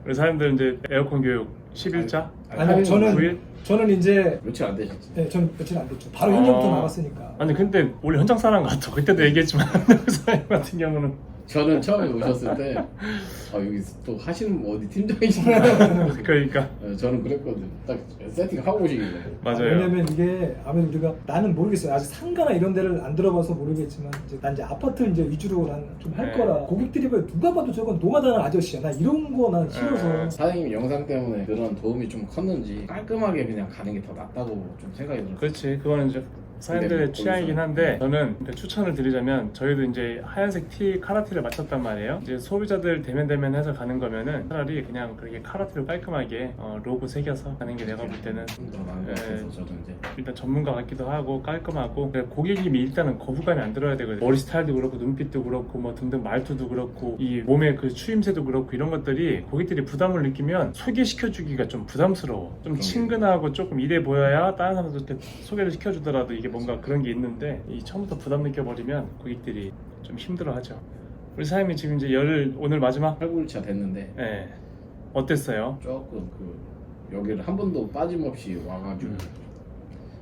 우리 사람들은 이제 에어컨 교육 10일자? 아니 저는 9일? 저는 이제 며칠 안 되셨지? 네, 저는 며칠 안 됐죠. 바로 현장부터 나갔으니까. 아니 근데 원래 현장 사람 같아. 그때도 얘기했지만 한국 사람 같은 경우는 저는 처음에 오셨을 때 여기 또 하시는 어디 팀장이신가? 그러니까 저는 그랬거든요. 딱 세팅하고 오시길래. 맞아요. 왜냐면 이게 아무래도 우리가 나는 모르겠어요. 아직 상가나 이런 데를 안 들어봐서 모르겠지만 난 이제 아파트 이제 위주로 난 좀 할 네. 거라 고객들이 봐 누가 봐도 저건 노마다는 아저씨야. 나 이런 거 난 싫어서. 사장님 영상 때문에 그런 도움이 좀 컸는지 깔끔하게 그냥 가는 게 더 낫다고 좀 생각이 들었어요. 그렇지. 그거는 이제 사람들의 네, 취향이긴 거기서. 한데 저는 추천을 드리자면 저희도 이제 하얀색 티 카라티를 맞췄단 말이에요. 이제 소비자들 대면대면해서 가는 거면은 차라리 그냥 그렇게 카라티로 깔끔하게 로고 새겨서 가는 게 내가 볼 때는 좀 더 나은 것 네. 같아서 저도 이제 일단 전문가 같기도 하고 깔끔하고 고객이 일단은 거부감이 안 들어야 되거든요. 머리 스타일도 그렇고 눈빛도 그렇고 뭐 등등 말투도 그렇고 이 몸의 그 추임새도 그렇고 이런 것들이 고객들이 부담을 느끼면 소개시켜주기가 좀 부담스러워. 좀 친근하고 조금 이래 보여야 다른 사람들한테 소개를 시켜주더라도 이게 뭔가 그런 게 있는데 이 처음부터 부담 느껴버리면 고객들이 좀 힘들어하죠. 우리 사장님이 지금 이제 오늘 마지막 8, 9일차 됐는데 네. 어땠어요? 조금 여기를 한 번도 빠짐없이 와가지고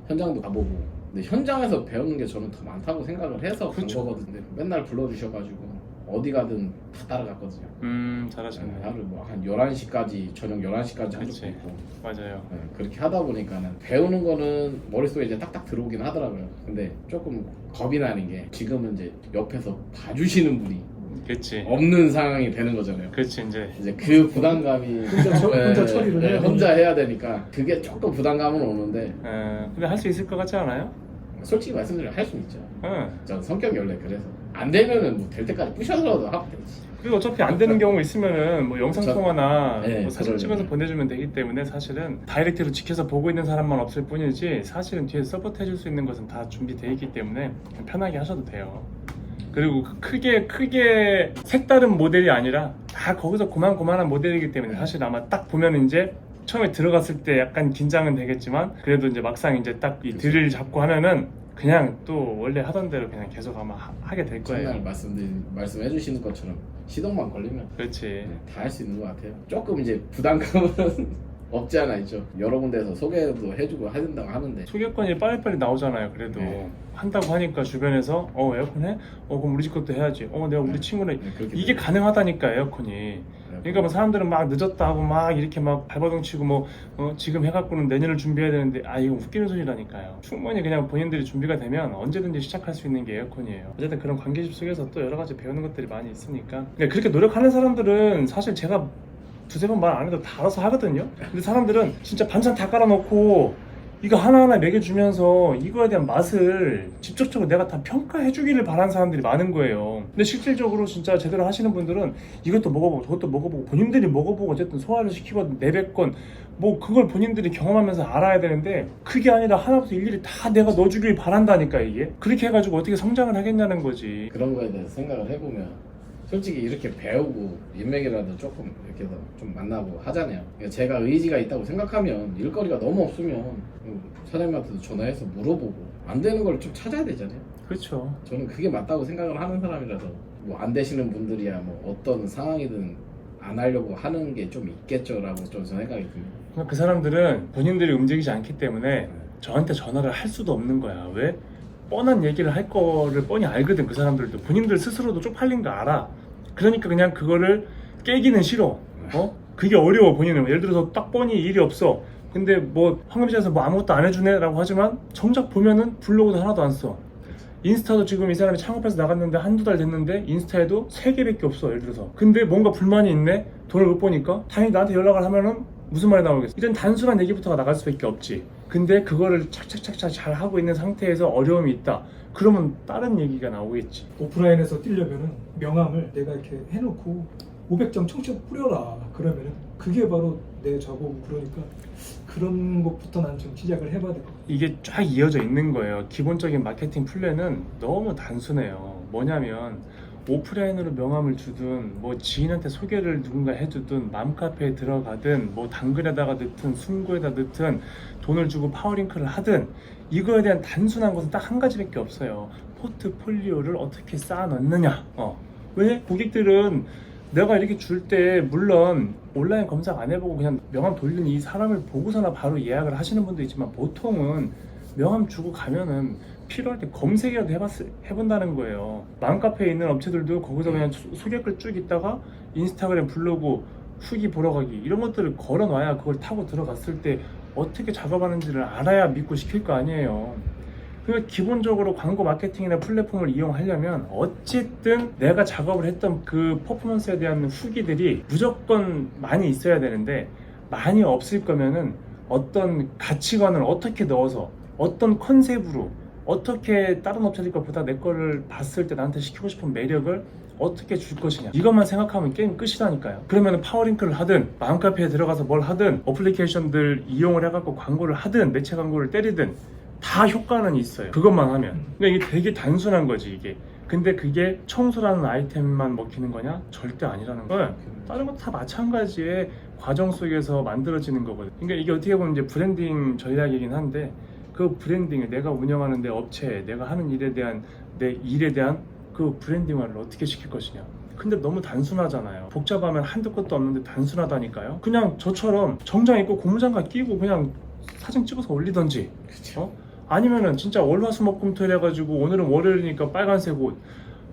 현장도 가보고 근데 현장에서 배우는 게 저는 더 많다고 생각을 해서 간 그쵸. 거거든요. 맨날 불러주셔가지고 어디 가든 다 따라갔거든요. 잘하셨네. 하루 한 11시까지 저녁 11시까지 한 그치. 적도 있고 맞아요. 그렇게 하다 보니까는 배우는 거는 머릿속에 이제 딱딱 들어오긴 하더라고요. 근데 조금 겁이 나는 게 지금은 이제 옆에서 봐주시는 분이 그치. 없는 상황이 되는 거잖아요. 그치 이제 그 부담감이 혼자 처리를 해야 혼자 해야 되니까 그게 조금 부담감은 오는데 근데 할 수 있을 것 같지 않아요? 솔직히 말씀드리면 할 수는 있죠. 응. 전 성격이 원래 그래서 안 되면은 뭐 될 때까지 부셔서라도 하고 되지. 그리고 어차피 안 되는 경우 있으면은 뭐 영상 통화나 네, 뭐 사진 그러려고요. 찍어서 보내주면 되기 때문에 사실은 다이렉트로 지켜서 보고 있는 사람만 없을 뿐이지 사실은 뒤에 서포트 해줄 수 있는 것은 다 준비되어 있기 때문에 그냥 편하게 하셔도 돼요. 그리고 크게 색다른 모델이 아니라 다 거기서 고만고만한 모델이기 때문에 사실 아마 딱 보면 이제 처음에 들어갔을 때 약간 긴장은 되겠지만 그래도 이제 막상 이제 딱 이 드릴 잡고 하면은 그냥 또 원래 하던 대로 그냥 계속 아마 하게 될 거예요. 정말 말씀해 주시는 것처럼 시동만 걸리면 그렇지. 다 할 수 있는 것 같아요. 조금 이제 부담감은 없지 않아 있죠. 여러 군데에서 소개도 해주고 해준다고 하는데 소개권이 빨리빨리 나오잖아요. 그래도 네. 한다고 하니까 주변에서 에어컨 해? 그럼 우리 집 것도 해야지. 내가 우리 친구네 그렇게 이게 돼요. 가능하다니까 에어컨이. 그러니까 뭐 사람들은 막 늦었다 하고 막 이렇게 막 발버둥 치고 뭐 지금 해갖고는 내년을 준비해야 되는데 이거 웃기는 소리라니까요. 충분히 그냥 본인들이 준비가 되면 언제든지 시작할 수 있는 게 에어컨이에요. 어쨌든 그런 관계집 속에서 또 여러 가지 배우는 것들이 많이 있으니까 그러니까 그렇게 노력하는 사람들은 사실 제가 두세 번 말 안 해도 다 알아서 하거든요. 근데 사람들은 진짜 반찬 다 깔아놓고 이거 하나하나 먹여주면서 이거에 대한 맛을 직접적으로 내가 다 평가해주기를 바라는 사람들이 많은 거예요. 근데 실질적으로 진짜 제대로 하시는 분들은 이것도 먹어보고 저것도 먹어보고 본인들이 먹어보고 어쨌든 소화를 시키거든 내뱉건 뭐 그걸 본인들이 경험하면서 알아야 되는데 그게 아니라 하나부터 일일이 다 내가 넣어주길 바란다니까 이게. 그렇게 해가지고 어떻게 성장을 하겠냐는 거지. 그런 거에 대해서 생각을 해보면 솔직히 이렇게 배우고 인맥이라도 조금 이렇게 해서 좀 만나고 하잖아요. 그러니까 제가 의지가 있다고 생각하면 일거리가 너무 없으면 사장님한테도 전화해서 물어보고 안 되는 걸 좀 찾아야 되잖아요. 그렇죠. 저는 그게 맞다고 생각을 하는 사람이라서 뭐 안 되시는 분들이야 뭐 어떤 상황이든 안 하려고 하는 게 좀 있겠죠라고 좀 생각이 듭니다. 그 사람들은 본인들이 움직이지 않기 때문에 저한테 전화를 할 수도 없는 거야. 왜? 뻔한 얘기를 할 거를 뻔히 알거든. 그 사람들도 본인들 스스로도 쪽팔린 거 알아. 그러니까 그냥 그거를 깨기는 싫어. 그게 어려워 본인은. 예를 들어서 딱 뻔히 일이 없어. 근데 뭐 황금시장에서 뭐 아무것도 안 해주네 라고 하지만 정작 보면은 블로그도 하나도 안 써. 인스타도 지금 이 사람이 창업해서 나갔는데 한두 달 됐는데 인스타에도 3개밖에 없어. 예를 들어서 근데 뭔가 불만이 있네. 돈을 못 버니까 당연히 나한테 연락을 하면은 무슨 말이 나오겠어. 일단 단순한 얘기부터가 나갈 수밖에 없지. 근데 그거를 착착착착 잘 하고 있는 상태에서 어려움이 있다. 그러면 다른 얘기가 나오겠지. 오프라인에서 뛰려면은 명함을 내가 이렇게 해놓고 500장 총총 뿌려라. 그러면은 그게 바로 내 저거고 그러니까 그런 것부터 난 좀 시작을 해봐야 될 것 같아요. 이게 쫙 이어져 있는 거예요. 기본적인 마케팅 플랜은 너무 단순해요. 뭐냐면 오프라인으로 명함을 주든 뭐 지인한테 소개를 누군가 해주든 맘카페에 들어가든 뭐 당근에다가 넣든 숨고에다 넣든 돈을 주고 파워링크를 하든 이거에 대한 단순한 것은 딱 한 가지밖에 없어요. 포트폴리오를 어떻게 쌓아 넣느냐. 왜? 고객들은 내가 이렇게 줄 때 물론 온라인 검색 안 해보고 그냥 명함 돌리는 이 사람을 보고서나 바로 예약을 하시는 분도 있지만 보통은 명함 주고 가면은 필요할 때 검색이라도 해본다는 거예요. 맘카페에 있는 업체들도 거기서 그냥 소개글 쭉 있다가 인스타그램 블로그 후기 보러 가기 이런 것들을 걸어놔야 그걸 타고 들어갔을 때 어떻게 작업하는지를 알아야 믿고 시킬 거 아니에요. 그러니까 기본적으로 광고 마케팅이나 플랫폼을 이용하려면 어쨌든 내가 작업을 했던 그 퍼포먼스에 대한 후기들이 무조건 많이 있어야 되는데 많이 없을 거면은 어떤 가치관을 어떻게 넣어서 어떤 컨셉으로 어떻게 다른 업체들 것보다 내 거를 봤을 때 나한테 시키고 싶은 매력을 어떻게 줄 것이냐 이것만 생각하면 게임 끝이라니까요. 그러면 파워링크를 하든 마음카페에 들어가서 뭘 하든 어플리케이션들 이용을 해갖고 광고를 하든 매체 광고를 때리든 다 효과는 있어요. 그것만 하면. 그러니까 이게 되게 단순한 거지 이게. 근데 그게 청소라는 아이템만 먹히는 거냐? 절대 아니라는 거예요. 다른 것도 다 마찬가지의 과정 속에서 만들어지는 거거든. 그러니까 이게 어떻게 보면 이제 브랜딩 전략이긴 한데 그 브랜딩을 내가 운영하는 내 업체, 내가 하는 일에 대한 내 일에 대한 그 브랜딩화를 어떻게 시킬 것이냐. 근데 너무 단순하잖아요. 복잡하면 한두 것도 없는데 단순하다니까요. 그냥 저처럼 정장 입고 고무장갑 끼고 그냥 사진 찍어서 올리던지. 그쵸. 아니면은 진짜 월화수목금토일 해가지고 오늘은 월요일이니까 빨간색 옷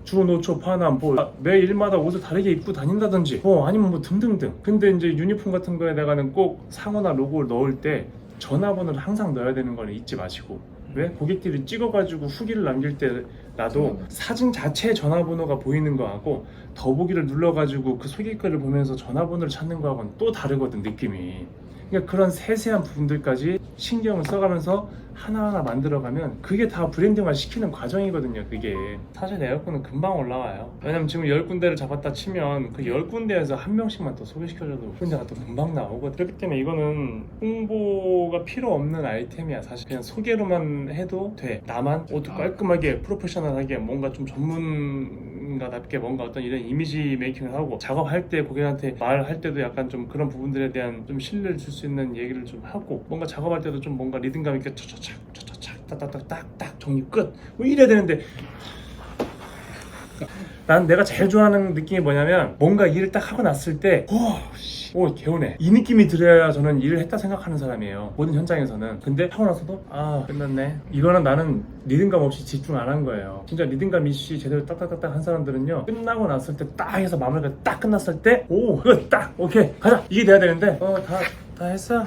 주노초 파남 매 일마다 옷을 다르게 입고 다닌다든지 아니면 뭐 등등등. 근데 이제 유니폼 같은 거에다가는 꼭 상호나 로고를 넣을 때 전화번호를 항상 넣어야 되는 걸 잊지 마시고. 왜? 고객들이 찍어가지고 후기를 남길 때라도 사진 자체에 전화번호가 보이는 거하고 더보기를 눌러가지고 그 소개글을 보면서 전화번호를 찾는 거하고는 또 다르거든 느낌이. 그러니까 그런 세세한 부분들까지 신경을 써가면서 하나하나 만들어가면 그게 다 브랜딩화 시키는 과정이거든요. 그게 사실 에어컨은 금방 올라와요. 왜냐면 지금 10군데를 잡았다 치면 그 10군데에서 한 명씩만 더 소개시켜줘도 군데가 또 금방 나오거든. 그렇기 때문에 이거는 홍보가 필요 없는 아이템이야. 사실 그냥 소개로만 해도 돼. 나만 옷도 깔끔하게 프로페셔널하게 뭔가 좀 전문가답게 뭔가 어떤 이런 이미지 메이킹을 하고 작업할 때 고객한테 말할 때도 약간 좀 그런 부분들에 대한 좀 신뢰를 줄 수 있는 얘기를 좀 하고 뭔가 작업할 때도 좀 뭔가 리듬감 있게 차차착 딱딱딱딱 정리 끝 뭐 이래야 되는데 난 내가 제일 좋아하는 느낌이 뭐냐면 뭔가 일을 딱 하고 났을 때 오 개운해 이 느낌이 들어야 저는 일을 했다 생각하는 사람이에요. 모든 현장에서는. 근데 하고 나서도 끝났네. 이거는 나는 리듬감 없이 집중 안 한 거예요. 진짜 리듬감 있이 제대로 딱딱딱딱 한 사람들은요 끝나고 났을 때 딱 해서 마무리가 딱 끝났을 때 그거 딱 오케이 가자 이게 돼야 되는데 다 했어?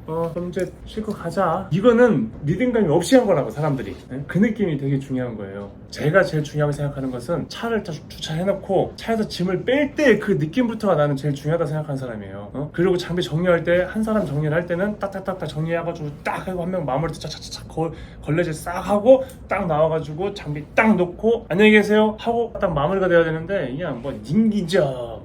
그럼 이제 싣고 가자. 이거는 리듬감이 없이 한 거라고 사람들이. 그 느낌이 되게 중요한 거예요. 제가 제일 중요하게 생각하는 것은 차를 주차해놓고 차에서 짐을 뺄 때 그 느낌부터가 나는 제일 중요하다 생각하는 사람이에요. 그리고 장비 정리할 때 한 사람 정리를 할 때는 딱딱딱딱 정리해가지고 딱 하고 한 명 마무리 차차차차 걸레질 싹 하고 딱 나와가지고 장비 딱 놓고 안녕히 계세요 하고 딱 마무리가 돼야 되는데 그냥 뭐 닝기적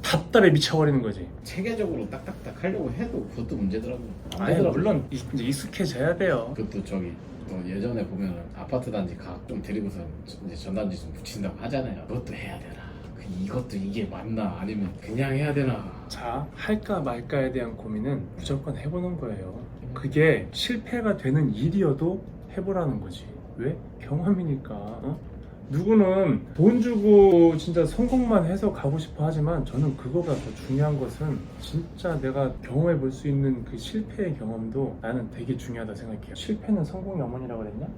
답답해 미쳐버리는 거지. 체계적으로 딱딱딱 하려고 해도 그것도 문제더라고요. 안 아니 되더라고요. 물론 이제 익숙해져야 돼요. 그것도 예전에 보면 아파트 단지 좀 데리고서 이제 전단지 좀 붙인다고 하잖아요. 그것도 해야 되나? 이것도 이게 맞나? 아니면 그냥 해야 되나? 자, 할까 말까에 대한 고민은 무조건 해보는 거예요. 그게 실패가 되는 일이어도 해보라는 거지. 왜? 경험이니까. 누구는 돈 주고 진짜 성공만 해서 가고 싶어 하지만 저는 그거가 더 중요한 것은 진짜 내가 경험해 볼 수 있는 그 실패의 경험도 나는 되게 중요하다 생각해요. 실패는 성공의 어머니라고 그랬냐?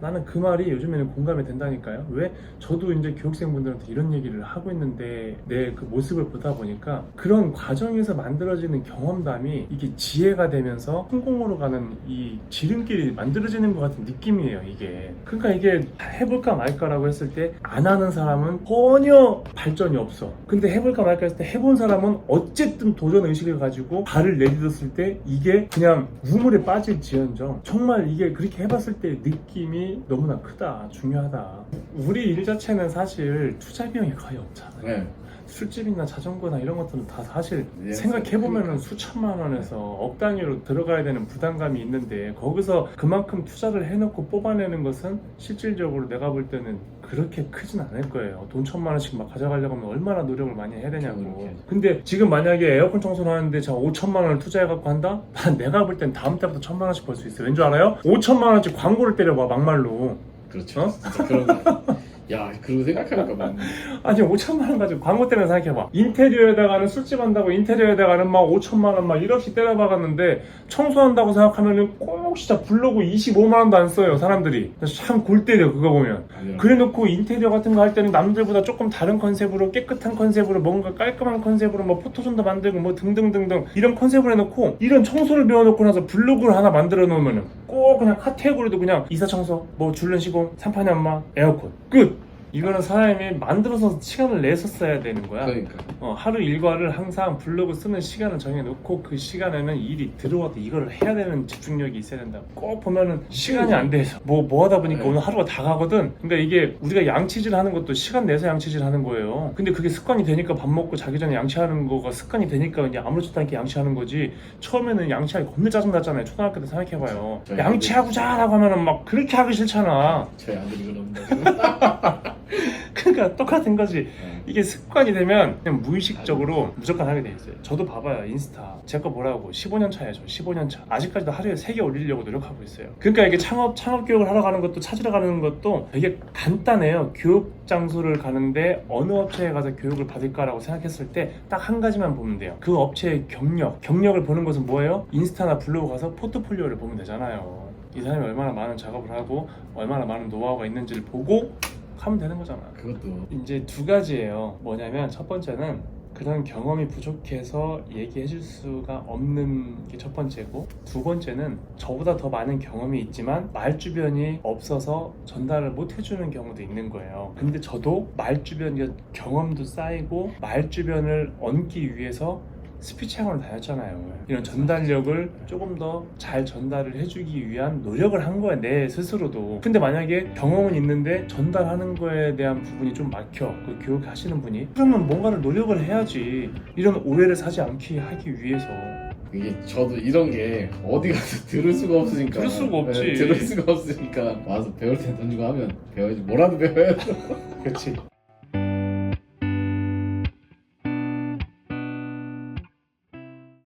나는 그 말이 요즘에는 공감이 된다니까요. 왜? 저도 이제 교육생분들한테 이런 얘기를 하고 있는데 내 그 모습을 보다 보니까 그런 과정에서 만들어지는 경험담이 이게 지혜가 되면서 성공으로 가는 이 지름길이 만들어지는 것 같은 느낌이에요 이게. 그러니까 이게 해볼까 말까라고 했을 때 안 하는 사람은 전혀 발전이 없어. 근데 해볼까 말까 했을 때 해본 사람은 어쨌든 도전 의식을 가지고 발을 내딛었을 때 이게 그냥 우물에 빠질지언정 정말 이게 그렇게 해봤을 때 느낌이 너무나 크다, 중요하다. 우리 일 자체는 사실 투자 비용이 거의 없잖아요. 네. 술집이나 자전거나 이런 것들은 다 사실 예, 생각해보면 수천만 원에서 억 단위로 들어가야 되는 부담감이 있는데 거기서 그만큼 투자를 해놓고 뽑아내는 것은 실질적으로 내가 볼 때는 그렇게 크진 않을 거예요. 돈 1,000만 원씩 막 가져가려고 하면 얼마나 노력을 많이 해야 되냐고. 근데 지금 만약에 에어컨 청소를 하는데 제가 5,000만 원을 투자해갖고 한다? 내가 볼 땐 다음 달부터 1,000만 원씩 벌 수 있어요. 왠 줄 알아요? 5,000만 원씩 광고를 때려봐 막말로. 그렇죠. 진짜 그런 거. 야, 그러고 생각하니까 맞네. 아니 5천만 원 가지고 광고 때문에 생각해봐. 인테리어에다가는 술집 한다고 인테리어에다가는 막 5천만 원 막 1억씩 때려박았는데 청소한다고 생각하면은 꼭 진짜 블로그 25만 원도 안 써요 사람들이. 그래서 참 골 때려 그거 보면. 그래놓고 인테리어 같은 거 할 때는 남들보다 조금 다른 컨셉으로 깨끗한 컨셉으로 뭔가 깔끔한 컨셉으로 뭐 포토존도 만들고 뭐 등등등등 이런 컨셉을 해놓고 이런 청소를 배워놓고 나서 블로그를 하나 만들어 놓으면은 꼭 그냥 카테고리도 그냥 이사청소 뭐 줄눈 시공 3판의 엄마 에어컨 끝. 이거는 사람이 만들어서 시간을 내서 써야 되는 거야. 그러니까. 하루 일과를 항상 블로그 쓰는 시간을 정해놓고 그 시간에는 일이 들어와도 이걸 해야 되는 집중력이 있어야 된다. 꼭 보면은 시간이 안 돼서 뭐 하다 보니까 네. 오늘 하루가 다 가거든. 그러니까 이게 우리가 양치질 하는 것도 시간 내서 양치질 하는 거예요. 근데 그게 습관이 되니까 밥 먹고 자기 전에 양치하는 거가 습관이 되니까 이제 아무렇지도 않게 양치하는 거지. 처음에는 양치하기 겁나 짜증났잖아요. 초등학교 때 생각해봐요. 저희 양치하고 자라고 하면은 막 그렇게 하기 싫잖아. 저희 아들이 그럽니다. 그러니까 똑같은 거지. 네. 이게 습관이 되면 그냥 무의식적으로 무조건 하게 돼 있어요. 저도 봐봐요 인스타 제 거 뭐라고 15년 차예요. 저 15년 차 아직까지도 하루에 3개 올리려고 노력하고 있어요. 그러니까 이게 창업 교육을 하러 가는 것도 찾으러 가는 것도 되게 간단해요. 교육 장소를 가는데 어느 업체에 가서 교육을 받을까라고 생각했을 때 딱 한 가지만 보면 돼요. 그 업체의 경력을 보는 것은 뭐예요? 인스타나 블로그 가서 포트폴리오를 보면 되잖아요. 이 사람이 얼마나 많은 작업을 하고 얼마나 많은 노하우가 있는지를 보고 하면 되는 거잖아. 그것도 이제 두 가지예요. 뭐냐면 첫 번째는 그런 경험이 부족해서 얘기해 줄 수가 없는 게 첫 번째고, 두 번째는 저보다 더 많은 경험이 있지만 말 주변이 없어서 전달을 못 해주는 경우도 있는 거예요. 근데 저도 말 주변 경험도 쌓이고 말 주변을 얻기 위해서 스피치 학원을 다녔잖아요. 이런 전달력을 조금 더 잘 전달을 해주기 위한 노력을 한 거야, 내 스스로도. 근데 만약에 경험은 있는데 전달하는 거에 대한 부분이 좀 막혀, 그 교육하시는 분이, 그러면 뭔가를 노력을 해야지. 이런 오해를 사지 않게 하기 위해서. 이게 저도 이런 게 어디 가서 들을 수가 없으니까. 들을 수가 없지. 네, 들을 수가 없으니까 와서 배울 때 던지고 하면 배워야지. 뭐라도 배워야 돼. 그렇지.